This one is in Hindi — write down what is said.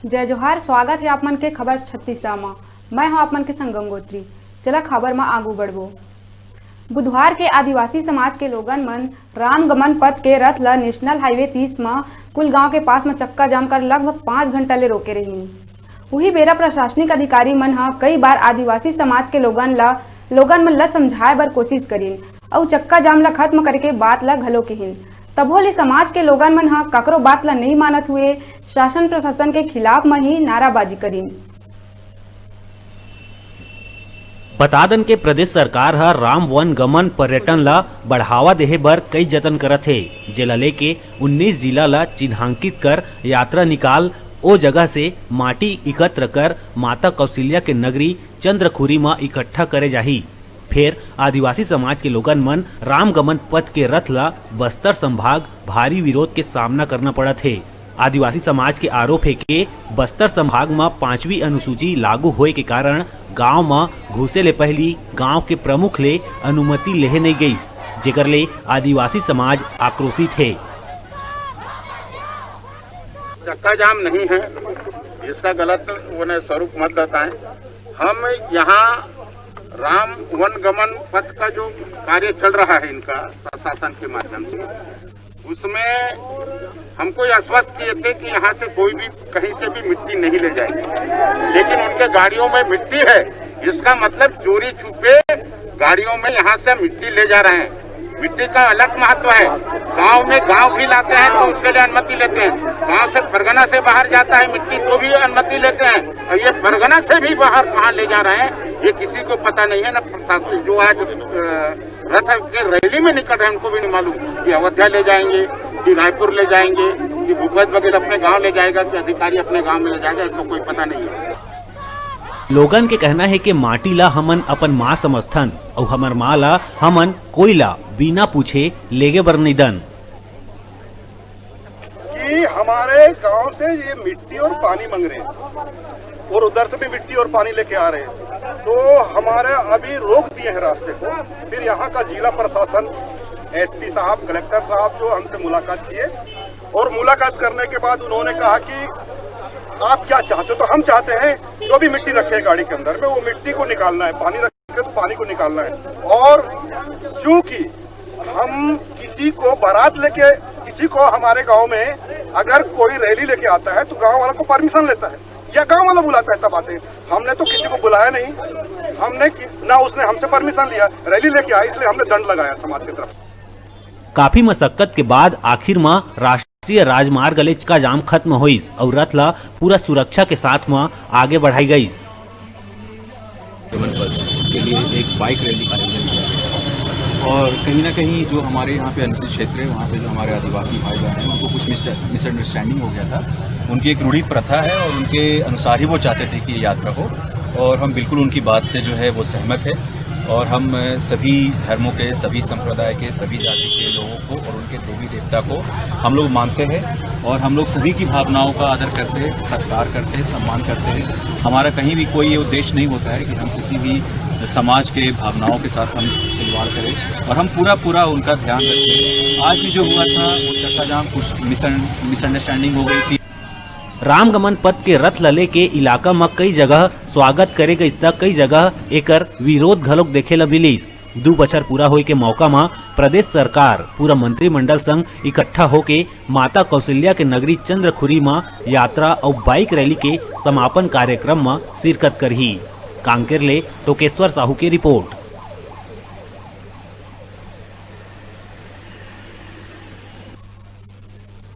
जय जोहार। स्वागत है आप मन के खबर 36 में। मैं हूं आप मन के संग गंगोत्री। चला खबर में आगू बढ़बो। बुधवार के आदिवासी समाज के लोगन मन रामगमन पथ के रथ ला नेशनल हाईवे 30 में कुल गांव के पास में चक्का जाम कर लगभग 5 घंटा ले रोके रही। वही बेरा प्रशासनिक अधिकारी मन कई बार आदिवासी समाज के लोगन मन ला समझाए बर कोशिश करीन और चक्का जाम ला खत्म करके बात ला घलो कहिन। तभो ले समाज के लोगन मन ककरो बात ला नहीं मानत हुए शासन प्रशासन के खिलाफ में ही नाराबाजी करीन। बता दन के प्रदेश सरकार राम वन गमन पर्यटन ला बढ़ावा देहे बर कई जतन करत है, जेला लेके 19 जिला ला चिन्हांकित कर यात्रा निकाल ओ जगह से माटी एकत्र कर माता कौशल्या के नगरी चंद्रखुरी में इकट्ठा करे जाही। फिर आदिवासी समाज के लोगन मन रामगमन पथ के रथ ला बस्तर संभाग भारी विरोध के सामना करना पड़त है। आदिवासी समाज के आरोप है कि बस्तर संभाग में 5वीं अनुसूची लागू होए के कारण गांव में घुसे ले पहली गांव के प्रमुख ले अनुमति लेहे नहीं गई, जेकर ले आदिवासी समाज आक्रोशित है। चक्का जाम नहीं है, इसका गलत स्वरूप मत बताएं। हम यहाँ राम वन गमन पथ का जो कार्य चल रहा है इनका प्रशासन के माध्यम से, उसमें हमको ये आश्वस्त किए थे कि यहाँ से कोई भी कहीं से भी मिट्टी नहीं ले जाएगी, लेकिन उनके गाड़ियों में मिट्टी है। इसका मतलब चोरी छुपे गाड़ियों में यहाँ से मिट्टी ले जा रहे हैं। मिट्टी का अलग महत्व है। गांव में गांव भी लाते हैं तो उसके लिए अनुमति लेते हैं। गांव से परगना से बाहर जाता है मिट्टी तो भी अनुमति लेते हैं, और ये परगना से भी बाहर कहाँ ले जा रहे हैं ये किसी को पता नहीं है। ना प्रशासन जो आज रथ के रैली में निकल रहे हैं उनको भी नहीं मालूम कि अयोध्या ले जाएंगे कि रायपुर ले जाएंगे कि भूपेश बघेल अपने गाँव ले जाएगा कि अधिकारी अपने गाँव में ले जाएगा, इसको कोई पता नहीं है। लोगन के कहना है कि माटी ला हमन अपन माँ समझथन और हमर माँ ला हमन कोयला बिना पूछे लेगे बर निदन। कि हमारे गांव से ये मिट्टी और पानी मांग रहे हैं और उधर से भी मिट्टी और पानी लेके आ रहे हैं, तो हमारे अभी रोक दिए हैं रास्ते को। फिर यहाँ का जिला प्रशासन एसपी साहब, कलेक्टर साहब जो हमसे मुलाकात किए, और मुलाकात करने के बाद उन्होंने कहा कि आप क्या चाहते हो। तो हम चाहते हैं जो भी मिट्टी रखे है गाड़ी के अंदर में वो मिट्टी को निकालना है, पानी रखे तो पानी को निकालना है। और चूंकि हम किसी को बारात लेके, किसी को हमारे गांव में अगर कोई रैली लेके आता है तो गांव वाला को परमिशन लेता है या गांव वाला बुलाता है, तब आते हैं। हमने तो किसी को बुलाया नहीं, हमने ना उसने हमसे परमिशन लिया, रैली लेके आया इसलिए हमने दंड लगाया समाज की तरफ। काफी मशक्कत के बाद आखिर में राष्ट्रीय राजमार्ग ले का जाम खत्म हुईस और रथ ला पूरा सुरक्षा के साथ में आगे बढ़ाई गई। इसके लिए एक बाइक रैली का आयोजन किया गया और कहीं ना कहीं जो हमारे यहाँ पे अनुसूचित क्षेत्र है वहाँ पे जो हमारे आदिवासी भाई बहन हैं उनको कुछ मिसअंडरस्टैंडिंग हो गया था। उनकी एक रूढ़ी प्रथा है और उनके अनुसार ही वो चाहते थे कि ये यात्रा हो, और हम बिल्कुल उनकी बात से जो है वो सहमत है। और हम सभी धर्मों के, सभी संप्रदाय के, सभी जाति के लोगों को और उनके देवी देवता को हम लोग मानते हैं और हम लोग सभी की भावनाओं का आदर करते हैं, सत्कार करते हैं, सम्मान करते हैं। हमारा कहीं भी कोई ये उद्देश्य नहीं होता है कि हम किसी भी समाज के भावनाओं के साथ हम खिलवाड़ करें, और हम पूरा उनका ध्यान रखें। आज भी जो हुआ था वो चक्का जाम कुछ मिसअंडरस्टैंडिंग हो गई थी। रामगमन पथ के रथ लले के इलाका में कई जगह स्वागत करे गई, कई जगह एकर विरोध घलोक देखे ला मिलिस। 2 बछर पूरा होए के मौका में प्रदेश सरकार पूरा मंत्रिमंडल संग इकट्ठा होके माता कौशल्या के नगरी चंद्रखुरी में यात्रा और बाइक रैली के समापन कार्यक्रम में शिरकत करही। कांकेर ले टोकेश्वर साहू की रिपोर्ट।